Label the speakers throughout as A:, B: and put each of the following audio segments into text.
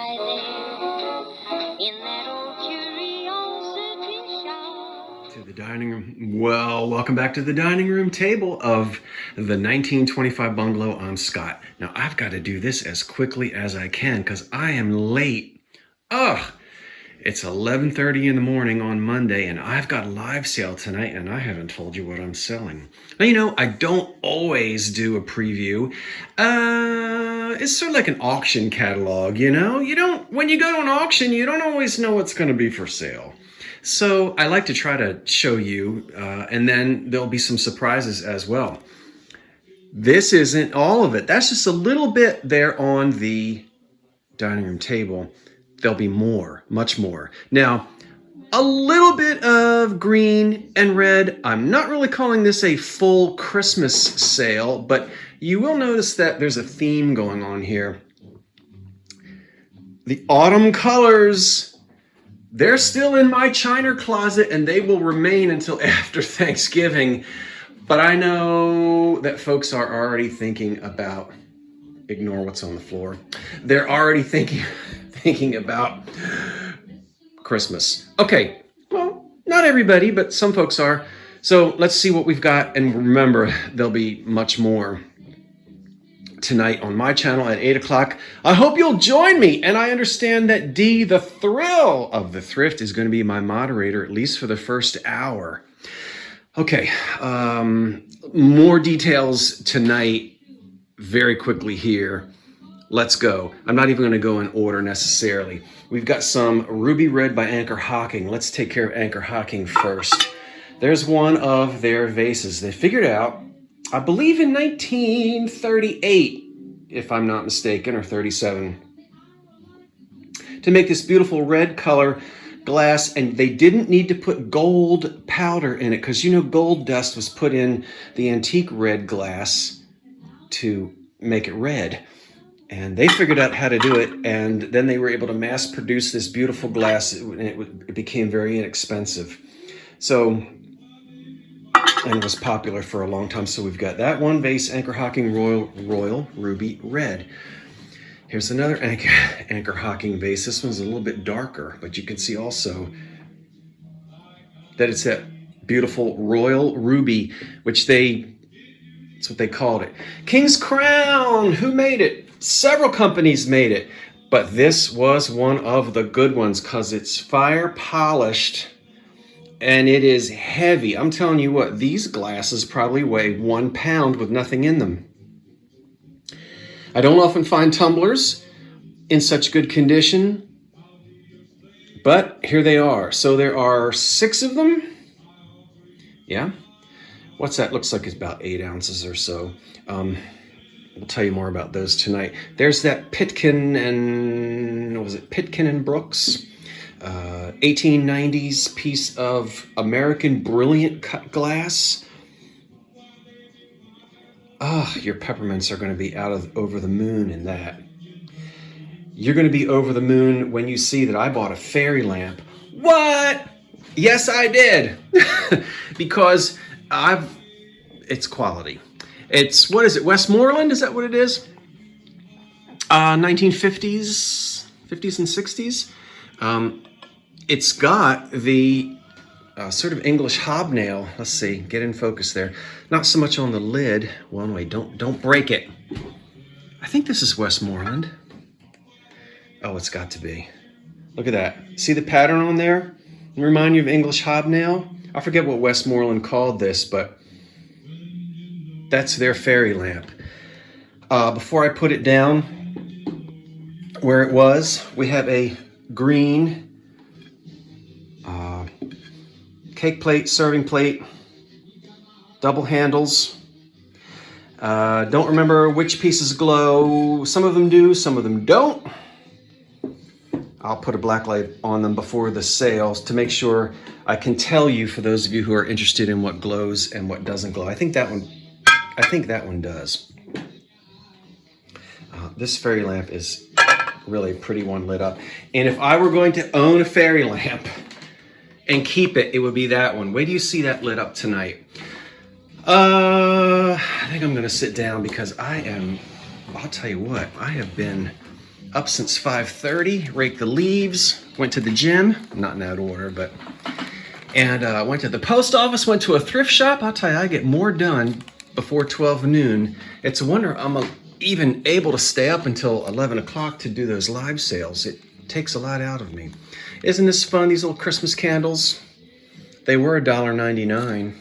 A: lie there in that old curiosity shop.
B: To the dining room. Well, welcome back to the dining room table of the 1925 bungalow. I'm Scott. Now, I've got to do this as quickly as I can because I am late. Ugh! It's 11:30 in the morning on Monday, and I've got a live sale tonight, and I haven't told you what I'm selling. Now, I don't always do a preview. It's sort of like an auction catalog, when you go to an auction, you don't always know what's going to be for sale. So I like to try to show you, and then there'll be some surprises as well. This isn't all of it. That's just a little bit there on the dining room table. There'll be more, much more. Now, a little bit of green and red. I'm not really calling this a full Christmas sale, but you will notice that there's a theme going on here. The autumn colors, they're still in my china closet and they will remain until after Thanksgiving. But I know that folks are already thinking about, ignore what's on the floor. They're already thinking about Christmas. Okay, well, not everybody, but some folks are. So let's see what we've got. And remember, there'll be much more tonight on my channel at 8 o'clock. I hope you'll join me. And I understand that Dee, the thrill of the thrift, is going to be my moderator, at least for the first hour. Okay, more details tonight very quickly here. Let's go. I'm not even going to go in order necessarily. We've got some Ruby Red by Anchor Hocking. Let's take care of Anchor Hocking first. There's one of their vases. They figured out, I believe in 1938, if I'm not mistaken, or 37, to make this beautiful red color glass, and they didn't need to put gold powder in it because gold dust was put in the antique red glass to make it red. And they figured out how to do it, and then they were able to mass produce this beautiful glass, and it became very inexpensive. So, and it was popular for a long time. So we've got that one vase, Anchor Hocking Royal Ruby Red. Here's another Anchor Hocking vase. This one's a little bit darker, but you can see also that it's that beautiful Royal Ruby, which that's what they called it. King's Crown, who made it? Several companies made it, but this was one of the good ones because it's fire polished and it is heavy. I'm telling you what, these glasses probably weigh 1 pound with nothing in them. I don't often find tumblers in such good condition, but here they are. So there are 6 of them. Yeah. What's that? Looks like it's about 8 ounces or so. We'll tell you more about those tonight. There's that Pitkin and Brooks, 1890s piece of American Brilliant cut glass. Your peppermints are going to be over the moon in that. You're going to be over the moon when you see that I bought a fairy lamp. What? Yes, I did. Because it's quality. It's, what is it, Westmoreland? Is that what it is? 1950s, 50s and 60s. It's got the sort of English hobnail. Let's see, get in focus there. Not so much on the lid. One way, don't break it. I think this is Westmoreland. Oh, it's got to be. Look at that. See the pattern on there? Remind you of English hobnail? I forget what Westmoreland called this, but that's their fairy lamp. Before I put it down where it was, we have a green cake plate, serving plate, double handles. Don't remember which pieces glow. Some of them do, some of them don't. I'll put a black light on them before the sales to make sure I can tell you, for those of you who are interested in what glows and what doesn't glow. I think that one does. This fairy lamp is really a pretty one lit up. And if I were going to own a fairy lamp and keep it, it would be that one. Wait till you see that lit up tonight. I think I'm going to sit down because I'll tell you what, I have been Up since 5:30, raked the leaves, went to the gym, not in that order, but, and went to the post office, went to a thrift shop. I'll tell you, I get more done before 12 noon. It's a wonder I'm even able to stay up until 11 o'clock to do those live sales. It takes a lot out of me. Isn't this fun, these little Christmas candles? They were $1.99.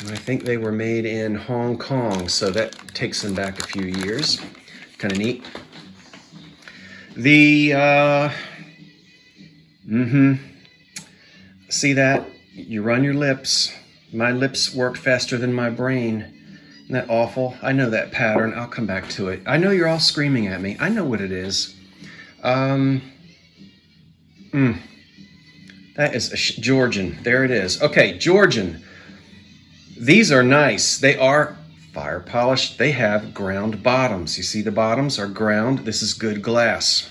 B: And I think they were made in Hong Kong, so that takes them back a few years. Kind of neat. The, see that? You run your lips. My lips work faster than my brain. Isn't that awful? I know that pattern. I'll come back to it. I know you're all screaming at me. I know what it is. That is a Georgian. There it is. Okay, Georgian. These are nice. They are fire polished. They have ground bottoms. You see the bottoms are ground. This is good glass.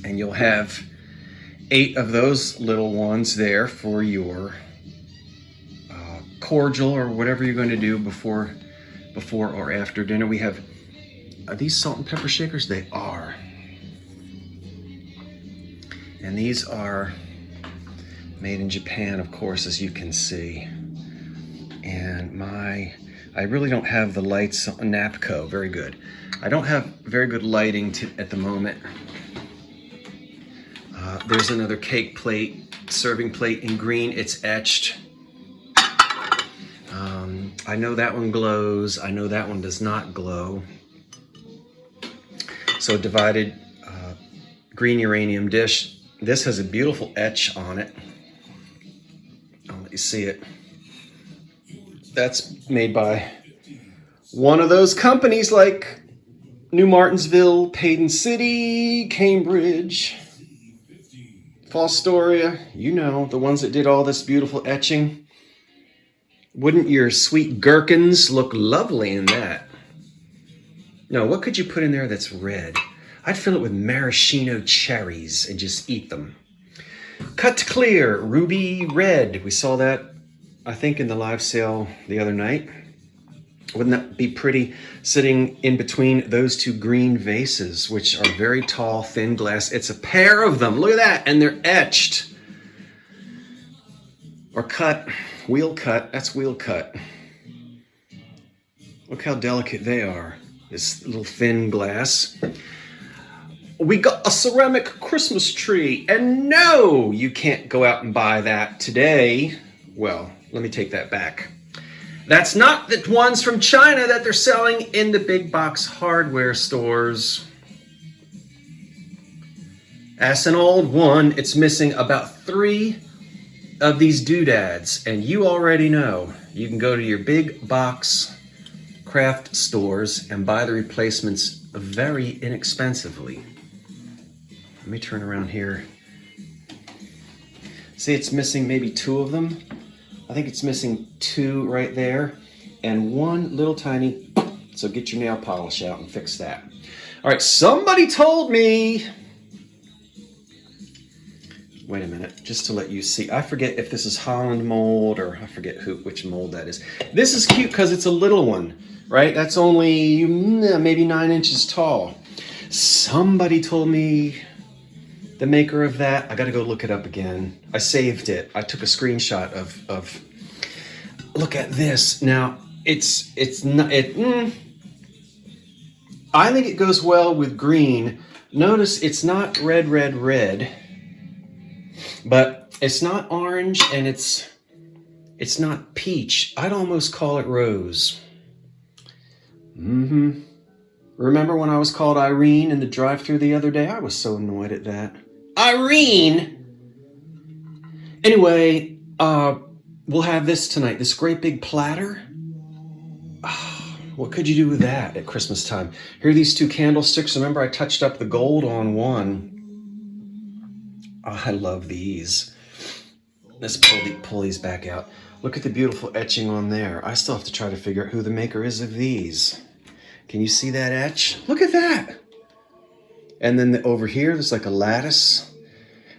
B: And you'll have 8 of those little ones there for your cordial or whatever you're going to do before or after dinner. We have, are these salt and pepper shakers? They are. And these are made in Japan, of course, as you can see. And I really don't have the lights on Napco. Very good. I don't have very good lighting at the moment. There's another cake plate, serving plate in green. It's etched. I know that one glows. I know that one does not glow. So divided green uranium dish. This has a beautiful etch on it. I'll let you see it. That's made by one of those companies like New Martinsville, Payton City, Cambridge, Fostoria, you know, the ones that did all this beautiful etching. Wouldn't your sweet gherkins look lovely in that? No, what could you put in there that's red? I'd fill it with maraschino cherries and just eat them. Cut clear, ruby red. We saw that, I think, in the live sale the other night. Wouldn't that be pretty sitting in between those two green vases, which are very tall, thin glass? It's a pair of them. Look at that. And they're etched. Or cut. Wheel cut. That's wheel cut. Look how delicate they are. This little thin glass. We got a ceramic Christmas tree. And no, you can't go out and buy that today. Well, let me take that back. That's not the ones from China that they're selling in the big box hardware stores. As an old one, it's missing about 3 of these doodads. And you already know, you can go to your big box craft stores and buy the replacements very inexpensively. Let me turn around here. See, it's missing maybe 2 of them. I think it's missing 2 right there and 1 little tiny, so get your nail polish out and fix that. All right, somebody told me, wait a minute, just to let you see. I forget if this is Holland mold or I forget which mold that is. This is cute because it's a little one, right? That's only maybe 9 inches tall. Somebody told me the maker of that, I gotta go look it up again. I saved it. I took a screenshot of look at this. Now, it's not, I think it goes well with green. Notice it's not red, but it's not orange and it's not peach. I'd almost call it rose. Remember when I was called Irene in the drive-thru the other day? I was so annoyed at that. Irene! Anyway, we'll have this tonight. This great big platter. Oh, what could you do with that at Christmas time? Here are these 2 candlesticks. Remember, I touched up the gold on one. Oh, I love these. Let's pull these back out. Look at the beautiful etching on there. I still have to try to figure out who the maker is of these. Can you see that etch? Look at that. And then over here, there's like a lattice.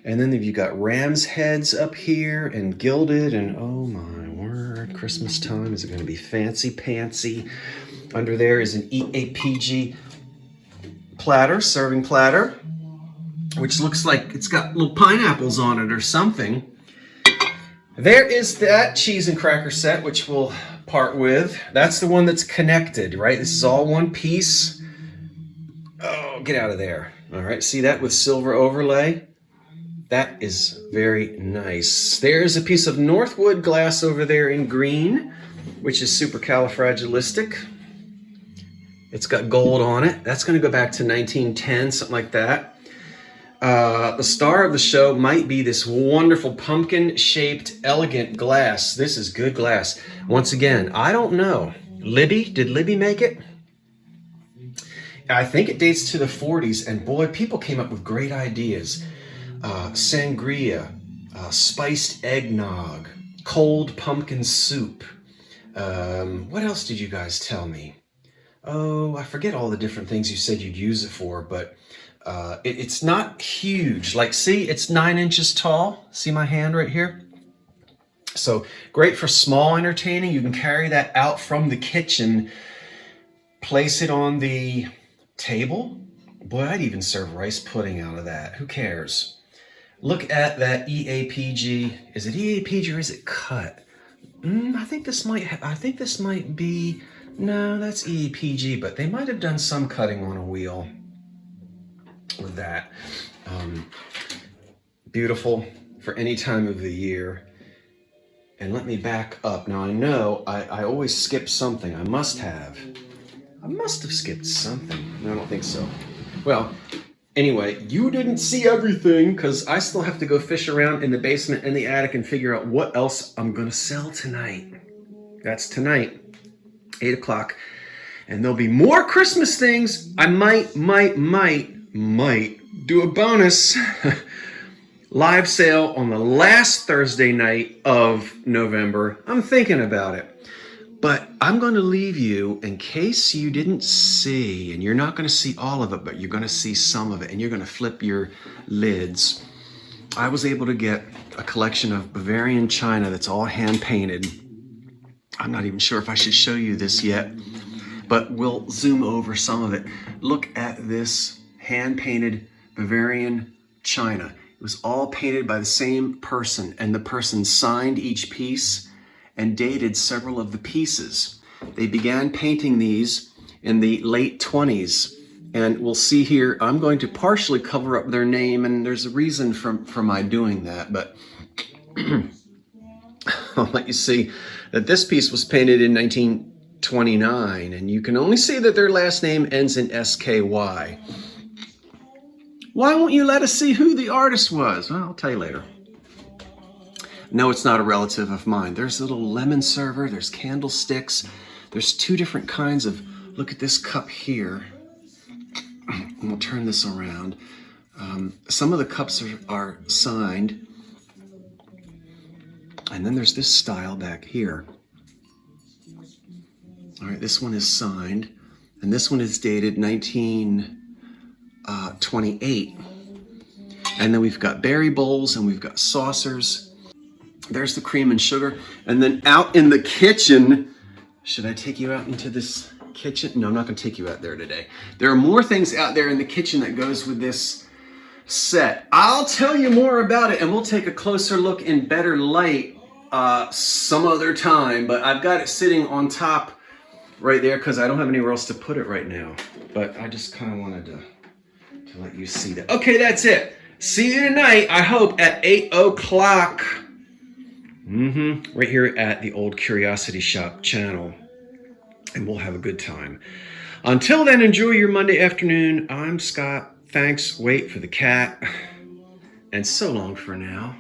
B: And then you got ram's heads up here and gilded. And oh my word, Christmas time. Is it going to be fancy pantsy? Under there is an EAPG platter, serving platter, which looks like it's got little pineapples on it or something. There is that cheese and cracker set, which we'll part with. That's the one that's connected, right? This is all one piece. Oh, get out of there. All right, see that with silver overlay? That is very nice. There's a piece of Northwood glass over there in green, which is supercalifragilistic. It's got gold on it. That's going to go back to 1910, something like that. The star of the show might be this wonderful pumpkin-shaped elegant glass. This is good glass. Once again, I don't know. Libby, did Libby make it? I think it dates to the 40s, and boy, people came up with great ideas. Sangria, spiced eggnog, cold pumpkin soup. What else did you guys tell me? Oh, I forget all the different things you said you'd use it for, but it's not huge. Like, see, it's 9 inches tall. See my hand right here? So great for small entertaining. You can carry that out from the kitchen, place it on the table. Boy, I'd even serve rice pudding out of that. Who cares? Look at that EAPG. Is it EAPG or is it cut? I think this might be, no, that's EAPG, but they might have done some cutting on a wheel with that. Beautiful for any time of the year. And let me back up. Now I know I always skip something. I must have skipped something. No, I don't think so. Well, anyway, you didn't see everything because I still have to go fish around in the basement and the attic and figure out what else I'm going to sell tonight. That's tonight, 8 o'clock. And there'll be more Christmas things. I might do a bonus live sale on the last Thursday night of November. I'm thinking about it. But I'm going to leave you, in case you didn't see, and you're not going to see all of it, but you're going to see some of it, and you're going to flip your lids. I was able to get a collection of Bavarian china that's all hand-painted. I'm not even sure if I should show you this yet, but we'll zoom over some of it. Look at this hand-painted Bavarian china. It was all painted by the same person, and the person signed each piece and dated several of the pieces. They began painting these in the late 20s. And we'll see here, I'm going to partially cover up their name, and there's a reason for my doing that, but I'll let you see that this piece was painted in 1929, and you can only see that their last name ends in SKY. Why won't you let us see who the artist was? Well, I'll tell you later. No, it's not a relative of mine. There's a little lemon server, there's candlesticks, there's 2 different kinds of, look at this cup here. And we'll turn this around. Some of the cups are signed. And then there's this style back here. All right, this one is signed. And this one is dated 1928. And then we've got berry bowls and we've got saucers. There's the cream and sugar. And then out in the kitchen, should I take you out into this kitchen? No, I'm not going to take you out there today. There are more things out there in the kitchen that goes with this set. I'll tell you more about it, and we'll take a closer look in better light some other time. But I've got it sitting on top right there because I don't have anywhere else to put it right now. But I just kind of wanted to let you see that. Okay, that's it. See you tonight, I hope, at 8 o'clock. Right here at the Old Curiosity Shop channel. And we'll have a good time. Until then, enjoy your Monday afternoon. I'm Scott. Thanks. Wait for the cat. And so long for now.